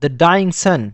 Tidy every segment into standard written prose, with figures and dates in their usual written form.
The dying सन।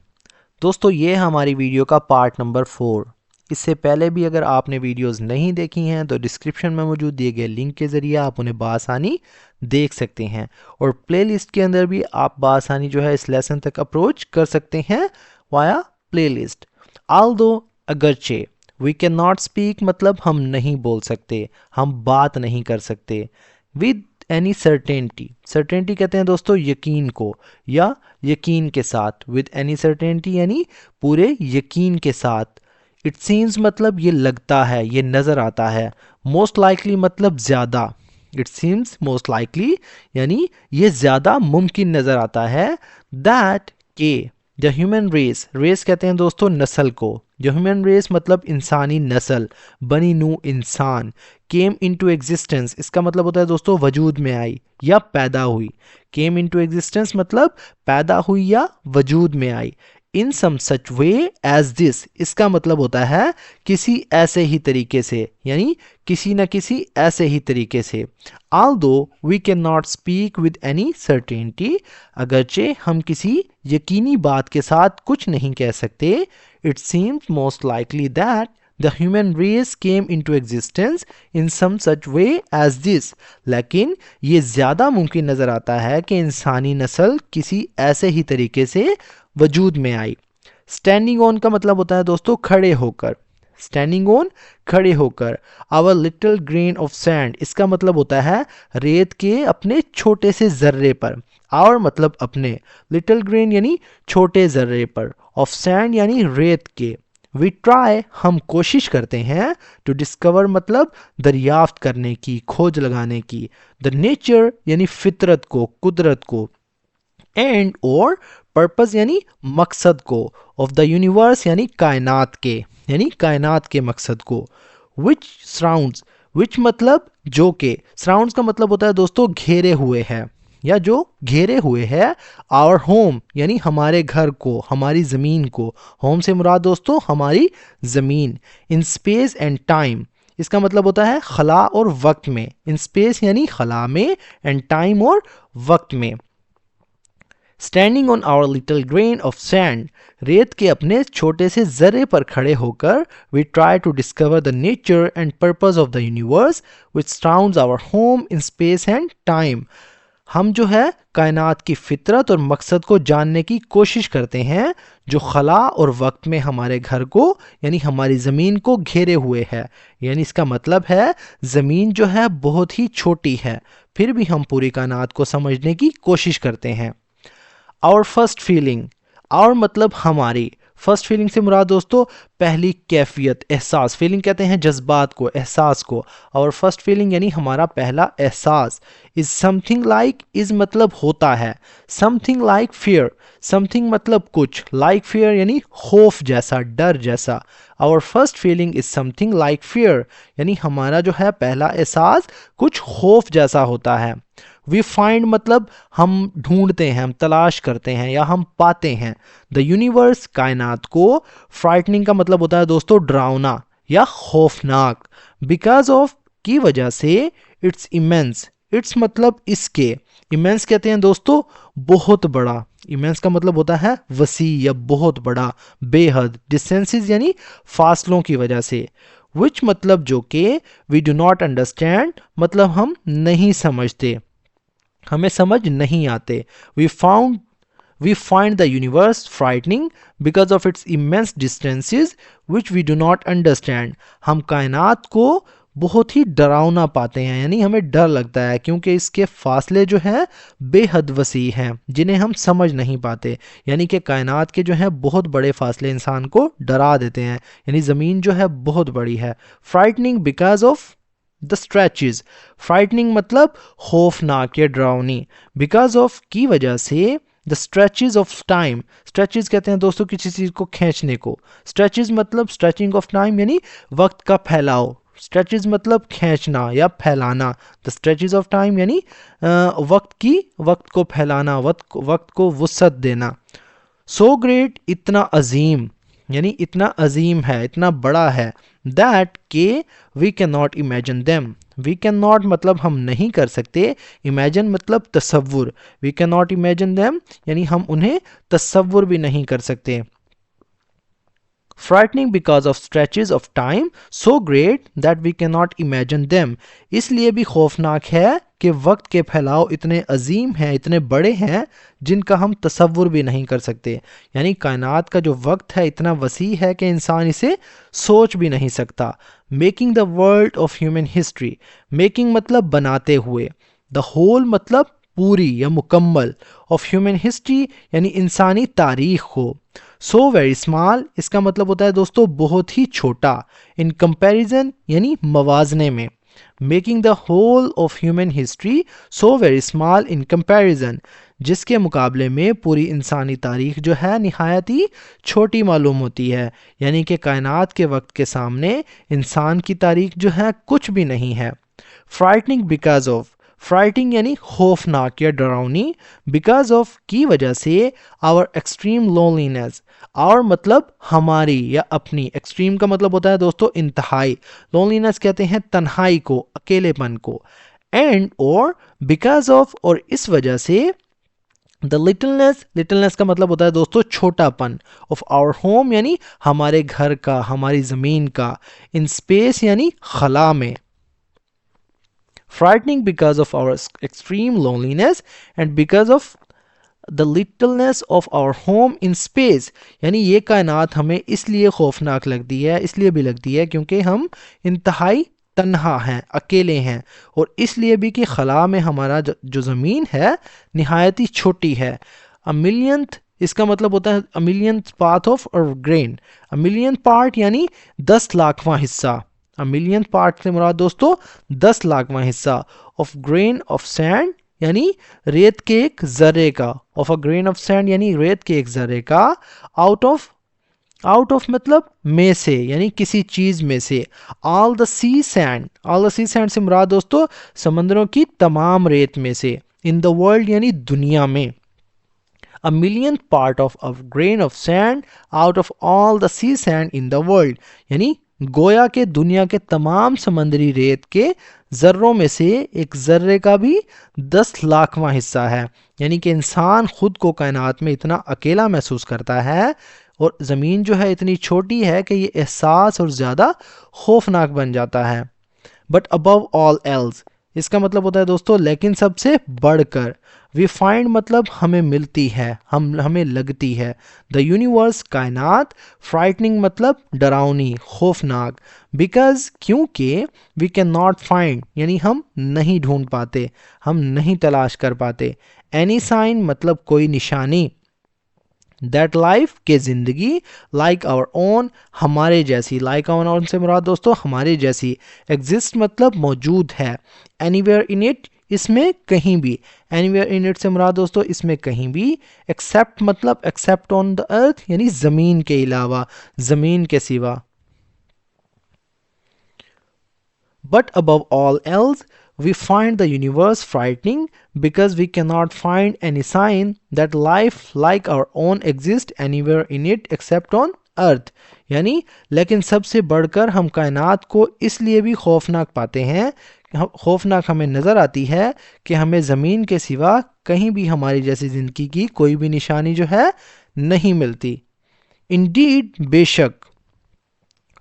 दोस्तों ये हमारी वीडियो का पार्ट नंबर 4। इससे पहले भी अगर आपने वीडियोस नहीं देखी हैं तो डिस्क्रिप्शन में मौजूद दिए गए लिंक के ज़रिए आप उन्हें बासानी देख सकते हैं और प्लेलिस्ट के अंदर भी आप बासानी जो है इस लेसन तक अप्रोच कर सकते हैं वाया प्लेलिस्ट। आल्दो अगरचे वी कैन नॉट स्पीक मतलब हम नहीं बोल सकते, हम बात नहीं कर सकते। विद एनी सर्टेनिटी, सर्टेनिटी कहते हैं दोस्तों यकीन को या यकीन के साथ। विद एनी सर्टेनिटी यानी पूरे यकीन के साथ। इट सीम्स मतलब ये लगता है, ये नज़र आता है। मोस्ट लाइकली मतलब ज़्यादा। इट सीम्स मोस्ट लाइकली यानी ये ज़्यादा मुमकिन नज़र आता है। दैट के द ह्यूमन रेस, रेस कहते हैं दोस्तों नस्ल को। द ह्यूमन रेस मतलब इंसानी नस्ल, बनी नू इंसान। केम इनटू एग्जिस्टेंस इसका मतलब होता है दोस्तों वजूद में आई या पैदा हुई। केम इनटू एग्जिस्टेंस मतलब पैदा हुई या वजूद में आई। इन some such way as this इसका मतलब होता है किसी ऐसे ही तरीके से, यानी किसी न किसी ऐसे ही तरीके से। Although we can not speak with any certainty, अगरचे हम किसी यकीनी बात के साथ कुछ नहीं कह सकते। It seems most likely that the human race came into existence in some such way as this, लेकिन ये ज़्यादा मुमकिन नज़र आता है कि इंसानी नस्ल किसी ऐसे ही तरीके से वजूद में आई। स्टैंडिंग ऑन का मतलब होता है दोस्तों खड़े होकर। स्टैंडिंग ऑन खड़े होकर। Our little grain of sand इसका मतलब होता है रेत के अपने छोटे से जर्रे पर। आवर मतलब अपने, लिटिल ग्रेन यानी छोटे जर्रे पर, ऑफ सैंड यानी रेत के। वी ट्राई हम कोशिश करते हैं, टू डिस्कवर मतलब दरियाफ्त करने की, खोज लगाने की, द नेचर यानी फितरत को, कुदरत को, एंड और पर्पस यानी मकसद को, ऑफ द यूनिवर्स यानी कायनात के, यानी कायनात के मकसद को। विच सराउंड्स, विच मतलब जो के, सराउंड्स का मतलब होता है दोस्तों घेरे हुए है या जो घेरे हुए है। आवर होम यानी हमारे घर को, हमारी ज़मीन को। होम से मुराद दोस्तों हमारी ज़मीन। इन स्पेस एंड टाइम इसका मतलब होता है खला और वक्त में। इन स्पेस यानी खला में, एंड टाइम और वक्त में। Standing on our little grain of sand रेत के अपने छोटे से जर्रे पर खड़े होकर we try to discover the nature and purpose of the universe which surrounds our home in space and time. हम जो है कायनात की फितरत और मकसद को जानने की कोशिश करते हैं जो खला और वक्त में हमारे घर को यानी हमारी ज़मीन को घेरे हुए है। यानी इसका मतलब है ज़मीन जो है बहुत ही छोटी है, फिर भी हम पूरी कायनात को समझने की कोशिश करते हैं। आवर फर्स्ट फीलिंग, आवर मतलब हमारी, फर्स्ट फीलिंग से मुराद दोस्तों पहली कैफियत, एहसास। फीलिंग कहते हैं जज्बात को, एहसास को। आवर फर्स्ट फीलिंग यानी हमारा पहला एहसास। इज समथिंग लाइक, इज मतलब होता है, समथिंग लाइक फियर, समथिंग मतलब कुछ, लाइक फियर यानी खौफ जैसा, डर जैसा। Our first feeling is something like fear यानी हमारा जो है पहला एहसास कुछ खौफ जैसा होता है। वी फाइंड मतलब हम ढूंढते हैं, हम तलाश करते हैं या हम पाते हैं। द यूनिवर्स कायनात को। फ्राइटनिंग का मतलब होता है दोस्तों डरावना या खौफनाक। बिकॉज ऑफ की वजह से। इट्स इमेंस, इट्स मतलब इसके। इमेंस कहते हैं दोस्तों बहुत बड़ा। इमेंस का मतलब होता है वसी या बहुत बड़ा, बेहद। डिस्टेंसेस यानी फासलों की वजह से। विच मतलब जो के। वी डू नॉट अंडरस्टैंड मतलब हम नहीं समझते, हमें समझ नहीं आते। We find the universe frightening because of its immense distances which we do not understand. हम कायनात को बहुत ही डरावना पाते हैं, यानी हमें डर लगता है क्योंकि इसके फासले जो हैं बेहद वसी हैं जिन्हें हम समझ नहीं पाते। यानी कि कायनात के जो हैं बहुत बड़े फासले इंसान को डरा देते हैं, यानी ज़मीन जो है बहुत बड़ी है। Frightening because of the stretches, frightening मतलब खौफनाक या डरावनी। बिकॉज ऑफ की वजह से। The stretches of time, stretches कहते हैं दोस्तों किसी चीज़ को खींचने को। स्ट्रेचेस मतलब स्ट्रेचिंग ऑफ टाइम यानी वक्त का फैलाव। स्ट्रेचेस मतलब खींचना या फैलाना। द स्ट्रेचेस ऑफ टाइम यानी वक्त को फैलाना, वक्त को वुसअत देना। सो ग्रेट इतना अजीम, यानी इतना अजीम है, इतना बड़ा है। दैट के we can not imagine them, we can not मतलब हम नहीं कर सकते, इमेजिन मतलब तसव्वुर, we can not imagine them यानी हम उन्हें तसव्वुर भी नहीं कर सकते। Frightening because of stretches of time so great that we cannot imagine them, इसलिए भी खौफनाक है कि वक्त के फैलाव इतने अजीम हैं, इतने बड़े हैं जिनका हम तसव्वुर भी नहीं कर सकते। यानी कायनात का जो वक्त है इतना वसी है कि इंसान इसे सोच भी नहीं सकता। Making the world of human history, making मतलब बनाते हुए, द होल मतलब पूरी या मुकम्मल, ऑफ ह्यूमन हिस्ट्री यानी इंसानी तारीख को। सो वेरी स्मॉल इसका मतलब होता है दोस्तों बहुत ही छोटा, इन कंपैरिजन यानी मवाजने में। Making the whole of human history so very small in comparison, जिसके मुकाबले में पूरी इंसानी तारीख जो है निहायत ही छोटी मालूम होती है। यानी कि कायनात के वक्त के सामने इंसान की तारीख जो है कुछ भी नहीं है। फ्राइटनिंग बिकॉज ऑफ, फ्राइटिंग यानी खौफनाक या डरावनी, बिकॉज ऑफ की वजह से, आवर एक्सट्रीम लोनलीनेस, आवर मतलब हमारी या अपनी, एक्सट्रीम का मतलब होता है दोस्तों इंतहाई, लोनलीनेस कहते हैं तन्हाई को, अकेलेपन को, एंड और बिकॉज ऑफ और इस वजह से, द लिटलनेस, लिटलनेस का मतलब होता है दोस्तों छोटापन, ऑफ आवर होम यानी हमारे घर का, हमारी ज़मीन का, इन स्पेस यानी खला में। Frightening because of our extreme loneliness and because of the littleness of our home in space, यानी ये कायनात हमें इसलिए खौफनाक लगती है, इसलिए भी लगती है क्योंकि हम इंतहाई तन्हा हैं, अकेले हैं, और इसलिए भी कि खला में हमारा जो ज़मीन है निहायत ही छोटी है। अ मिलियंथ इसका मतलब होता है a millionth part of a grain, a millionth part यानी 10 लाखवां हिस्सा, अ मिलियन पार्ट से मुराद दोस्तों 10 लाखवां हिस्सा, ऑफ ग्रेन ऑफ सैंड यानी रेत के एक जर्रे का, of a grain of sand यानी रेत के एक जर्रे का, आउट ऑफ मतलब में से यानी किसी चीज में से, all the sea sand, all the sea sand से मुराद दोस्तों समंदरों की तमाम रेत में से, इन द वर्ल्ड यानी दुनिया में, a millionth part of a grain of sand out of all the sea sand in the world, यानी गोया के दुनिया के तमाम समंदरी रेत के जर्रों में से एक जर्रे का भी 10 लाखवां हिस्सा है। यानी कि इंसान खुद को कायनात में इतना अकेला महसूस करता है और ज़मीन जो है इतनी छोटी है कि ये एहसास और ज़्यादा खौफनाक बन जाता है। बट अबव ऑल एल्स इसका मतलब होता है दोस्तों लेकिन सबसे बढ़कर, वी फाइंड मतलब हमें मिलती है, हमें लगती है, द यूनिवर्स कायनात, फ्राइटनिंग मतलब डरावनी खौफनाक, बिकॉज क्योंकि, वी कैन नॉट फाइंड यानी हम नहीं ढूंढ पाते, हम नहीं तलाश कर पाते, एनी साइन मतलब कोई निशानी, दैट लाइफ के ज़िंदगी, लाइक आवर ओन हमारे जैसी, लाइक आवर ओन से मुराद दोस्तों हमारे जैसी, एग्जिस्ट मतलब मौजूद है, एनीवेयर इन इट इसमें कहीं भी, एनीवेयर इन इट से मुराद दोस्तों इसमें कहीं भी, एक्सेप्ट मतलब एक्सेप्ट ऑन द अर्थ यानी ज़मीन के अलावा, ज़मीन के सिवा। But above all else, we find the universe frightening because we cannot find any sign that life like our own exists anywhere in it except on earth, यानी लेकिन सबसे बढ़कर हम कायनात को इसलिए भी खौफनाक पाते हैं, खौफनाक हमें नज़र आती है कि हमें ज़मीन के सिवा कहीं भी हमारी जैसी ज़िंदगी की कोई भी निशानी जो है नहीं मिलती। Indeed बेशक,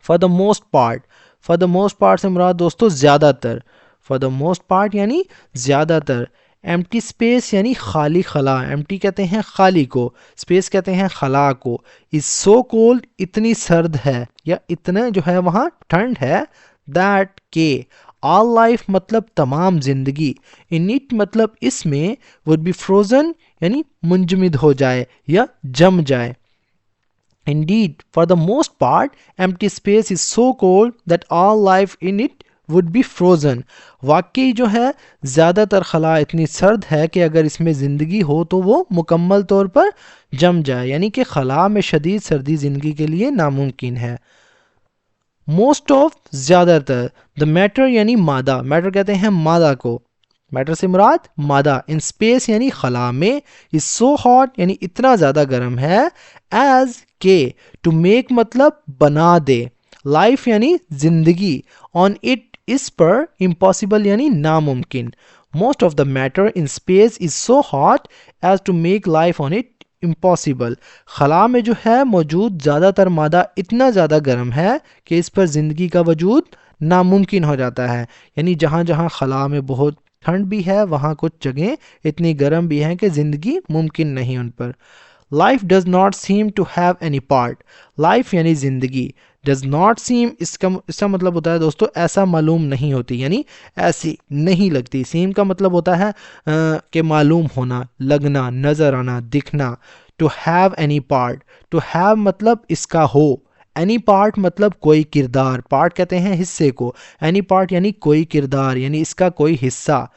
for the most part, for the most part से मुराद दोस्तों ज़्यादातर, फॉर द मोस्ट पार्ट यानी ज़्यादातर, एम्प्टी स्पेस यानी खाली खला, एम्प्टी कहते हैं खाली को, स्पेस कहते हैं खला को, इज सो कोल्ड इतनी सर्द है या इतना जो है वहाँ ठंड है, दैट के ऑल लाइफ मतलब तमाम जिंदगी, इन इट मतलब इसमें, वुड बी फ्रोजन यानी मुंजमद हो जाए या जम जाए। Indeed, for the most part, empty space is so cold that all life in it would be frozen. वाकई जो है ज़्यादातर खला इतनी सर्द है कि अगर इसमें ज़िंदगी हो तो वो मुकम्मल तौर पर जम जाए, यानी कि खला में शदीद सर्दी ज़िंदगी के लिए नामुमकिन है। मोस्ट ऑफ ज़्यादातर, द मैटर यानी मादा, मैटर कहते हैं मादा को, मैटर से मुराद मादा, इन स्पेस यानी खला में, इज सो हॉट यानी इतना ज़्यादा गर्म है, एज के टू मेक मतलब बना दे, लाइफ यानी जिंदगी, ऑन इट इस पर इम्पॉसिबल यानी नामुमकिन। Most of the matter in space is so hot as to make life on it impossible. खला में जो है मौजूद ज़्यादातर मादा इतना ज़्यादा गर्म है कि इस पर ज़िंदगी का वजूद नामुमकिन हो जाता है। यानी जहाँ जहाँ खला में बहुत ठंड भी है वहाँ कुछ जगह इतनी गर्म भी हैं कि ज़िंदगी मुमकिन नहीं उन पर। Life does not seem to have any part. Life यानी ज़िंदगी, डज नॉट सीम इसका मतलब होता है दोस्तों ऐसा मालूम नहीं होती, यानी ऐसी नहीं लगती। सीम का मतलब होता है कि मालूम होना, लगना, नज़र आना, दिखना। To have any part, to have मतलब इसका हो, एनी पार्ट मतलब कोई किरदार, पार्ट कहते हैं हिस्से को, एनी पार्ट यानी कोई किरदार यानी इसका कोई हिस्सा।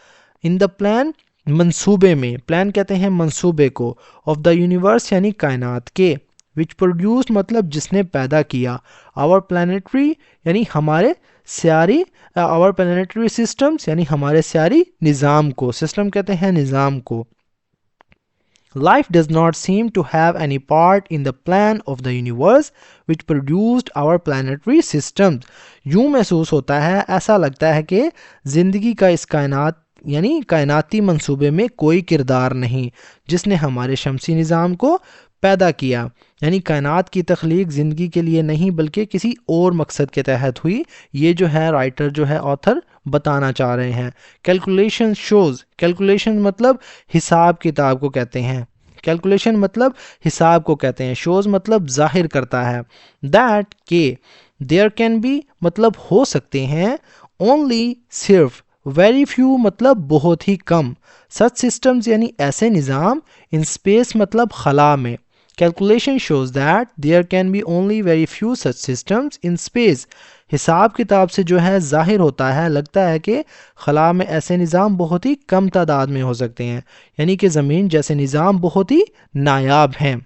इन द प्लान मंसूबे में, प्लान कहते हैं मंसूबे को, ऑफ द यूनिवर्स यानी कायनात के, विच प्रोड्यूस्ड मतलब जिसने पैदा किया, आवर प्लानिटरी यानी हमारे स्यारी, आवर प्लानिटरी सिस्टम्स यानी हमारे स्यारी निज़ाम को, सिस्टम कहते हैं निज़ाम को। Life does not seem to have any part in the plan of the universe which produced our planetary systems. यूं महसूस होता है, ऐसा लगता है कि ज़िंदगी का इस कायनात यानी कायनाती मंसूबे में कोई किरदार नहीं जिसने हमारे शमसी निज़ाम को पैदा किया। यानी कायनात की तख्लीक ज़िंदगी के लिए नहीं बल्कि किसी और मकसद के तहत हुई। ये जो है राइटर जो है ऑथर बताना चाह रहे हैं। कैलकुलेशन शोज़, कैलकुलेशन मतलब हिसाब किताब को कहते हैं, कैलकुलेशन मतलब हिसाब को कहते हैं, शोज़ मतलब जाहिर करता है। दैट के देयर कैन बी मतलब हो सकते हैं, ओनली सिर्फ, वेरी फ्यू मतलब बहुत ही कम, सच सिस्टम्स यानी ऐसे निज़ाम, इन स्पेस मतलब खला में। Calculation shows that there can be only very few such systems in space. हिसाब किताब से जो है जाहिर होता है, लगता है कि खला में ऐसे निज़ाम बहुत ही कम तादाद में हो सकते हैं, यानी कि ज़मीन जैसे निज़ाम बहुत ही नायाब हैं।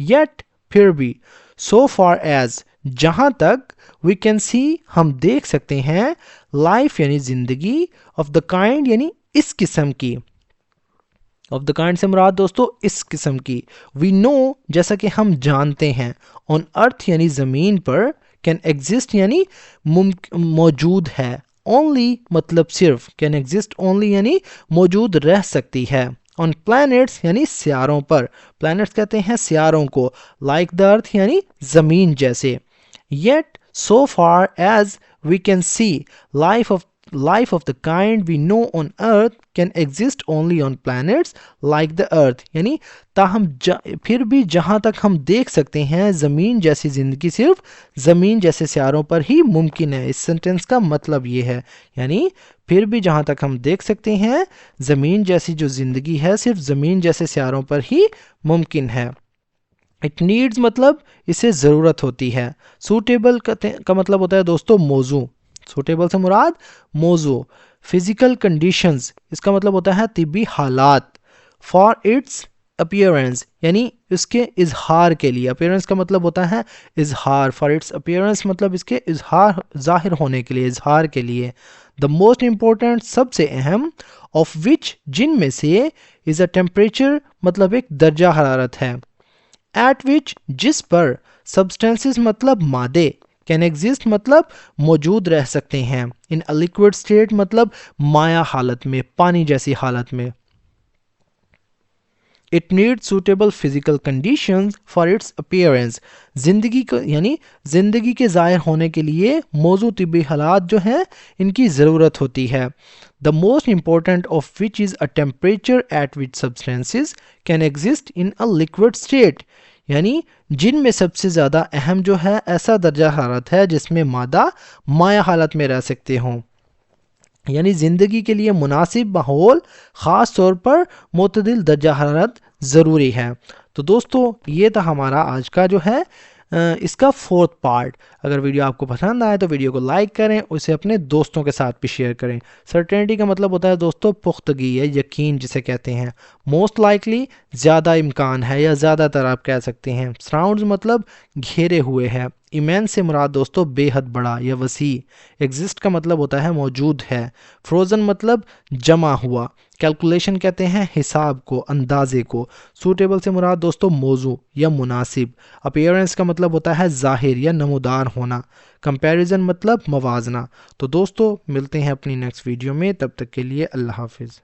येट फिर भी, सो फार एज जहाँ तक, वी कैन सी हम देख सकते हैं, लाइफ यानी ज़िंदगी, ऑफ द काइंड यानी इस किस्म की, ऑफ द काइंड से मुराद दोस्तों इस किस्म की, वी नो जैसा कि हम जानते हैं, ऑन अर्थ यानी ज़मीन पर, कैन एग्जिस्ट यानी मौजूद है, ओनली मतलब सिर्फ, कैन एग्जिस्ट ओनली यानी मौजूद रह सकती है, ऑन प्लैनेट्स यानी सियारों पर, प्लैनेट्स कहते हैं सियारों को, लाइक द अर्थ यानी ज़मीन जैसे। Yet so far as we can see, life of the kind we know on earth can exist only on planets like the earth। यानी ताहम फिर भी जहाँ तक हम देख सकते हैं ज़मीन जैसी ज़िंदगी सिर्फ ज़मीन जैसे सियारों पर ही मुमकिन है। इस सेंटेंस का मतलब ये है, यानी फिर भी जहाँ तक हम देख सकते हैं ज़मीन जैसी जो ज़िंदगी है सिर्फ ज़मीन जैसे सियारों पर ही मुमकिन है। इट नीड्स मतलब इसे ज़रूरत होती है। सूटेबल का मतलब होता है दोस्तों मौजू, सूटेबल से मुराद मौजू। फिजिकल कंडीशंस इसका मतलब होता है तिब्बी हालात। फॉर इट्स अपीयरेंस यानी इसके इजहार के लिए, अपीयरेंस का मतलब होता है इजहार, फॉर इट्स अपीयरेंस मतलब इसके इजहार जाहिर होने के लिए, इजहार के लिए। द मोस्ट इम्पोर्टेंट सबसे अहम, ऑफ विच जिनमें से, इज़ अ टेम्परेचर मतलब एक दर्जा हरारत है, एट विच जिस पर, सब्सटेंसेस मतलब मादे, कैन एग्जिस्ट मतलब मौजूद रह सकते हैं, इन अ लिक्विड स्टेट मतलब माया हालत में, पानी जैसी हालत में। It need suitable physical conditions for its appearance, जिंदगी को यानी जिंदगी के ज़ाहिर होने के लिए मौजूद तिब्बी हालात जो हैं इनकी ज़रूरत होती है। The most important of which is a temperature at which substances can exist in a liquid state, यानी जिनमें सबसे ज़्यादा अहम जो है ऐसा दर्जा हरारत है जिसमें मादा माया हालत में रह सकते हों, यानी ज़िंदगी के लिए मुनासिब माहौल, ख़ास तौर पर मुतदिल दर्जा हरारत ज़रूरी है। तो दोस्तों ये था हमारा आज का जो है इसका फोर्थ पार्ट। अगर वीडियो आपको पसंद आए तो वीडियो को लाइक करें, उसे अपने दोस्तों के साथ भी शेयर करें। सर्टेनिटी का मतलब होता है दोस्तों पुख्तगी या यकीन जिसे कहते हैं। मोस्ट लाइकली ज़्यादा इम्कान है या ज़्यादातर आप कह सकते हैं। सराउंड्स मतलब घेरे हुए है। इमेंस से मुराद दोस्तों बेहद बड़ा या वसी। एग्जिस्ट का मतलब होता है मौजूद है। फ्रोज़न मतलब जमा हुआ। कैलकुलेशन कहते हैं हिसाब को, अंदाजे को। सूटेबल से मुराद दोस्तों मौजू या मुनासिब। अपीयरेंस का मतलब होता है ज़ाहिर या नमूदार होना। कंपैरिजन मतलब मवाजना। तो दोस्तों मिलते हैं अपनी नेक्स्ट वीडियो में, तब तक के लिए अल्लाह हाफिज़।